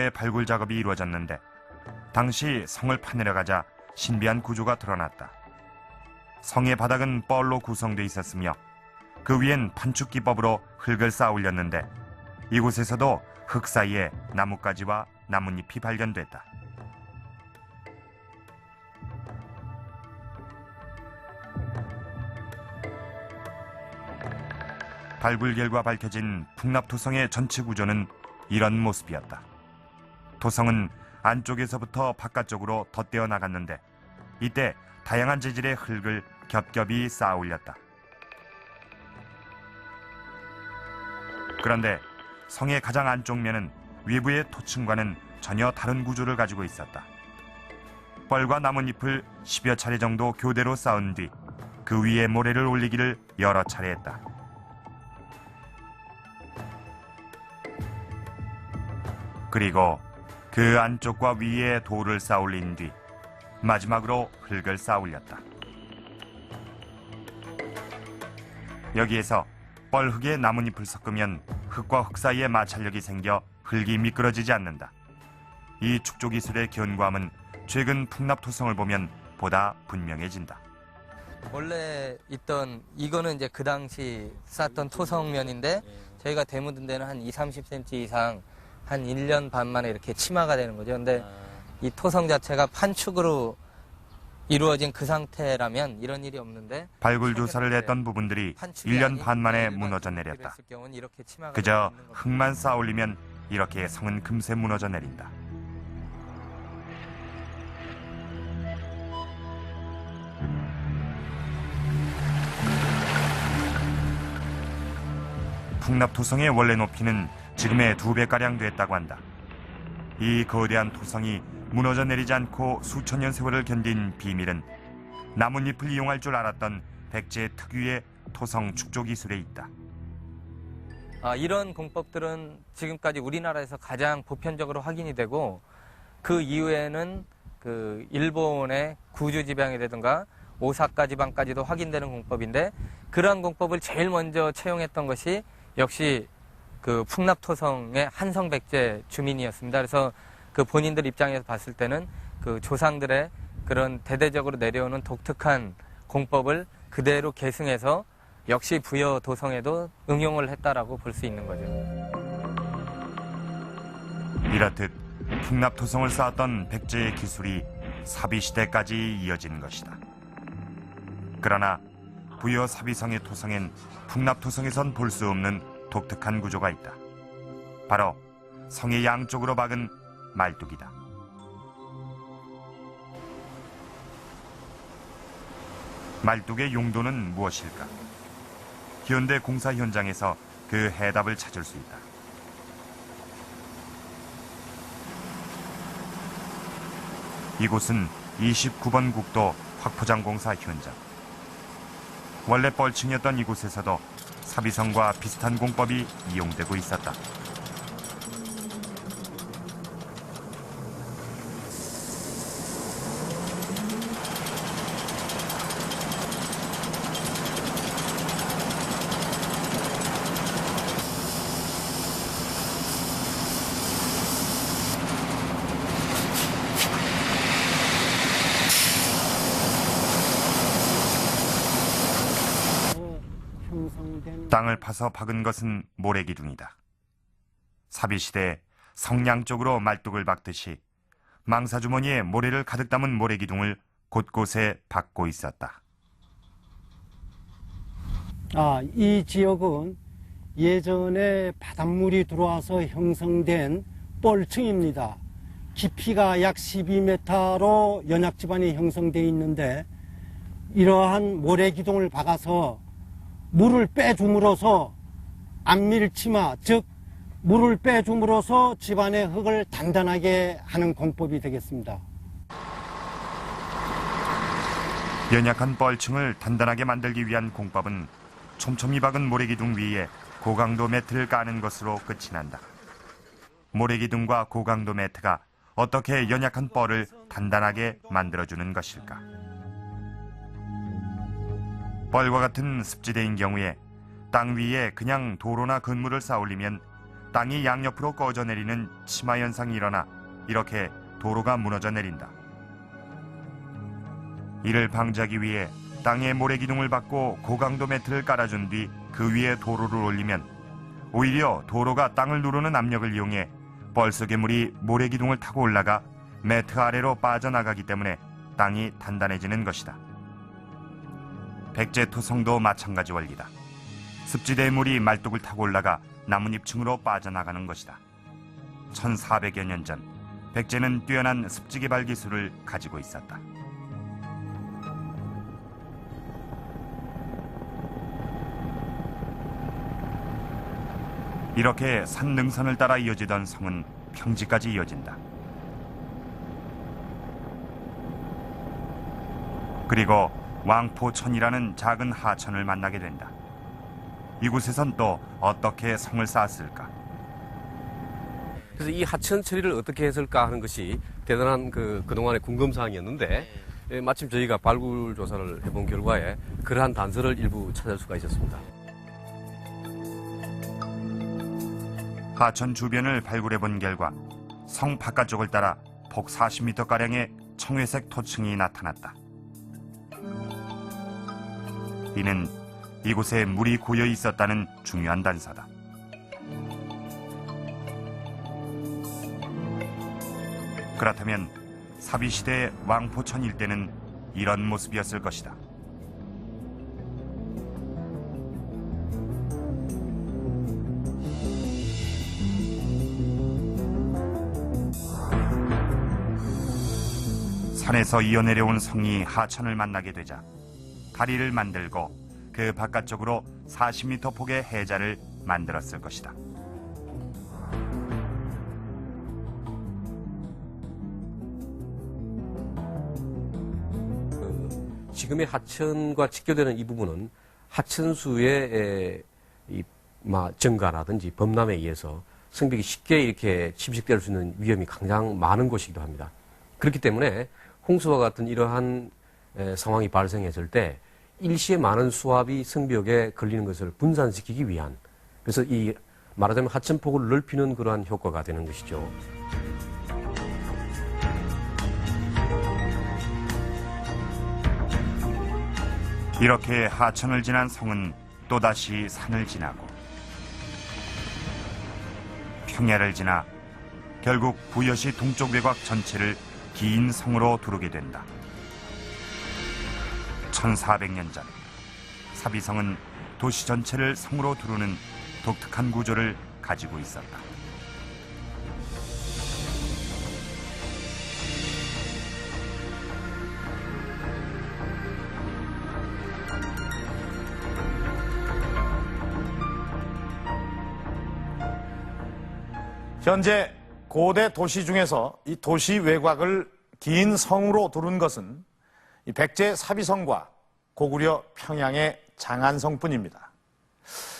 철저의 발굴 작업이 이루어졌는데 당시 성을 파내려가자 신비한 구조가 드러났다. 성의 바닥은 뻘로 구성돼 있었으며 그 위엔 판축 기법으로 흙을 쌓아 올렸는데 이곳에서도 흙 사이에 나뭇가지와 나뭇잎이 발견됐다. 발굴 결과 밝혀진 풍납토성의 전체 구조는 이런 모습이었다. 토성은 안쪽에서부터 바깥쪽으로 덧대어 나갔는데 이때 다양한 재질의 흙을 겹겹이 쌓아 올렸다. 그런데 성의 가장 안쪽 면은 외부의 토층과는 전혀 다른 구조를 가지고 있었다. 뻘과 나뭇잎을 10여 차례 정도 교대로 쌓은 뒤 그 위에 모래를 올리기를 여러 차례 했다. 그리고 그 안쪽과 위에 돌을 쌓아 올린 뒤 마지막으로 흙을 쌓아 올렸다. 여기에서 뻘흙에 나뭇잎을 섞으면 흙과 흙 사이에 마찰력이 생겨 흙이 미끄러지지 않는다. 이 축조 기술의 견고함은 최근 풍납토성을 보면 보다 분명해진다. 원래 있던 이거는 이제 그 당시 쌓던 토성면인데 저희가 대묻은 데는 한 20-30cm 이상 한 1년 반 만에 이렇게 침하가 되는 거죠. 근데 이 토성 자체가 판축으로 이루어진 그 상태라면 이런 일이 없는데 발굴 조사를 했던 부분들이 1년 반 만에 무너져 내렸다. 그저 흙만 쌓아 올리면 이렇게 성은 금세 무너져 내린다. 풍납토성의 원래 높이는 지금의 2배가량 됐다고 한다. 이 거대한 토성이 무너져 내리지 않고 수천 년 세월을 견딘 비밀은 나뭇잎을 이용할 줄 알았던 백제 특유의 토성 축조 기술에 있다. 이런 공법들은 지금까지 우리나라에서 가장 보편적으로 확인이 되고 그 이후에는 그 일본의 구주 지방이라든가 오사카 지방까지도 확인되는 공법인데 그러한 공법을 제일 먼저 채용했던 것이 역시 그 풍납토성의 한성백제 주민이었습니다. 그래서 그 본인들 입장에서 봤을 때는 그 조상들의 그런 대대적으로 내려오는 독특한 공법을 그대로 계승해서 역시 부여 도성에도 응용을 했다라고 볼 수 있는 거죠. 이렇듯 풍납토성을 쌓았던 백제의 기술이 사비시대까지 이어진 것이다. 그러나 부여 사비성의 토성엔 풍납토성에선 볼 수 없는 독특한 구조가 있다. 바로 성의 양쪽으로 박은 말뚝이다. 말뚝의 용도는 무엇일까? 현대 공사 현장에서 그 해답을 찾을 수 있다. 이곳은 29번 국도 확포장 공사 현장. 원래 뻘층이었던 이곳에서도 사비성과 비슷한 공법이 이용되고 있었다. 땅을 파서 박은 것은 모래기둥이다. 사비시대에 성양 쪽으로 말뚝을 박듯이 망사주머니에 모래를 가득 담은 모래기둥을 곳곳에 박고 있었다. 이 지역은 예전에 바닷물이 들어와서 형성된 뻘층입니다. 깊이가 약 12m로 연약지반이 형성되어 있는데 이러한 모래기둥을 박아서 물을 빼줌으로써 안밀치마, 즉 물을 빼줌으로써 집안의 흙을 단단하게 하는 공법이 되겠습니다. 연약한 뻘층을 단단하게 만들기 위한 공법은 촘촘히 박은 모래기둥 위에 고강도 매트를 까는 것으로 끝이 난다. 모래기둥과 고강도 매트가 어떻게 연약한 뻘을 단단하게 만들어주는 것일까? 뻘과 같은 습지대인 경우에 땅 위에 그냥 도로나 건물을 쌓아올리면 땅이 양옆으로 꺼져 내리는 치마 현상이 일어나 이렇게 도로가 무너져 내린다. 이를 방지하기 위해 땅에 모래기둥을 박고 고강도 매트를 깔아준 뒤 그 위에 도로를 올리면 오히려 도로가 땅을 누르는 압력을 이용해 뻘석의 모래기둥을 타고 올라가 매트 아래로 빠져나가기 때문에 땅이 단단해지는 것이다. 백제 토성도 마찬가지 원리다. 습지대의 물이 말뚝을 타고 올라가 나뭇잎층으로 빠져나가는 것이다. 1400여 년 전 백제는 뛰어난 습지 개발 기술을 가지고 있었다. 이렇게 산 능선을 따라 이어지던 성은 평지까지 이어진다. 그리고 왕포천이라는 작은 하천을 만나게 된다. 이곳에선 또 어떻게 성을 쌓았을까? 그래서 이 하천 처리를 어떻게 했을까 하는 것이 대단한 그동안의 궁금사항이었는데 마침 저희가 발굴 조사를 해본 결과에 그러한 단서를 일부 찾을 수가 있었습니다. 하천 주변을 발굴해 본 결과 성 바깥쪽을 따라 폭 40m가량의 청회색 토층이 나타났다. 이는 이곳에 물이 고여 있었다는 중요한 단서다. 그렇다면 사비시대의 왕포천 일대는 이런 모습이었을 것이다. 산에서 이어내려온 성이 하천을 만나게 되자 다리를 만들고 그 바깥쪽으로 40m 폭의 해자를 만들었을 것이다. 지금의 하천과 직교되는 이 부분은 하천수의 증가라든지 범람에 의해서 성벽이 쉽게 이렇게 침식될 수 있는 위험이 가장 많은 곳이기도 합니다. 그렇기 때문에 홍수와 같은 이러한 상황이 발생했을 때 일시에 많은 수압이 성벽에 걸리는 것을 분산시키기 위한, 그래서 이 말하자면 하천폭을 넓히는 그러한 효과가 되는 것이죠. 이렇게 하천을 지난 성은 또다시 산을 지나고 평야를 지나 결국 부여시 동쪽 외곽 전체를 긴 성으로 두르게 된다. 1400년 전 사비성은 도시 전체를 성으로 두르는 독특한 구조를 가지고 있었다. 현재 고대 도시 중에서 이 도시 외곽을 긴 성으로 두른 것은 이 백제 사비성과 고구려 평양의 장안성뿐입니다.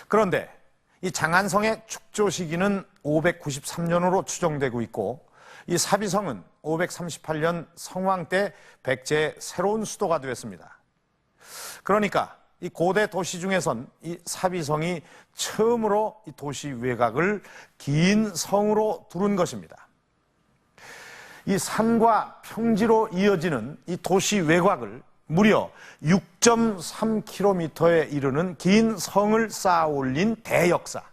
그런데 이 장안성의 축조 시기는 593년으로 추정되고 있고 이 사비성은 538년 성왕 때 백제의 새로운 수도가 되었습니다. 그러니까 이 고대 도시 중에선 이 사비성이 처음으로 이 도시 외곽을 긴 성으로 두른 것입니다. 이 산과 평지로 이어지는 이 도시 외곽을 무려 6.3km에 이르는 긴 성을 쌓아 올린 대역사.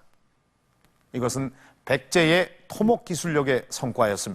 이것은 백제의 토목 기술력의 성과였습니다.